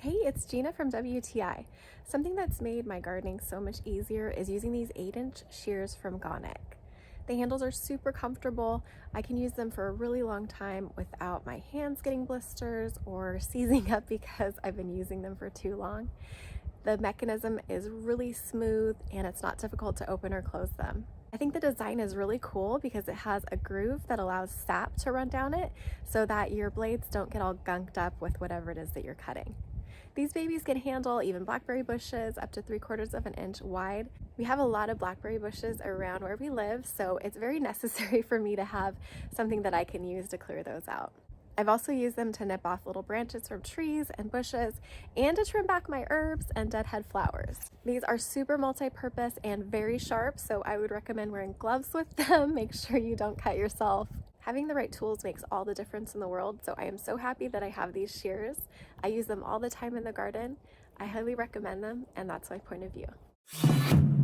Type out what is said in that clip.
Hey, it's Gina from WTI. Something that's made my gardening so much easier is using these 8-inch shears from gonicc. The handles are super comfortable. I can use them for a really long time without my hands getting blisters or seizing up because I've been using them for too long. The mechanism is really smooth and it's not difficult to open or close them. I think the design is really cool because it has a groove that allows sap to run down it so that your blades don't get all gunked up with whatever it is that you're cutting. These babies can handle even blackberry bushes up to 3/4 of an inch wide. We have a lot of blackberry bushes around where we live, so it's very necessary for me to have something that I can use to clear those out. I've also used them to nip off little branches from trees and bushes and to trim back my herbs and deadhead flowers. These are super multi-purpose and very sharp, so I would recommend wearing gloves with them. Make sure you don't cut yourself. Having the right tools makes all the difference in the world, so I am so happy that I have these shears. I use them all the time in the garden. I highly recommend them, and that's my point of view.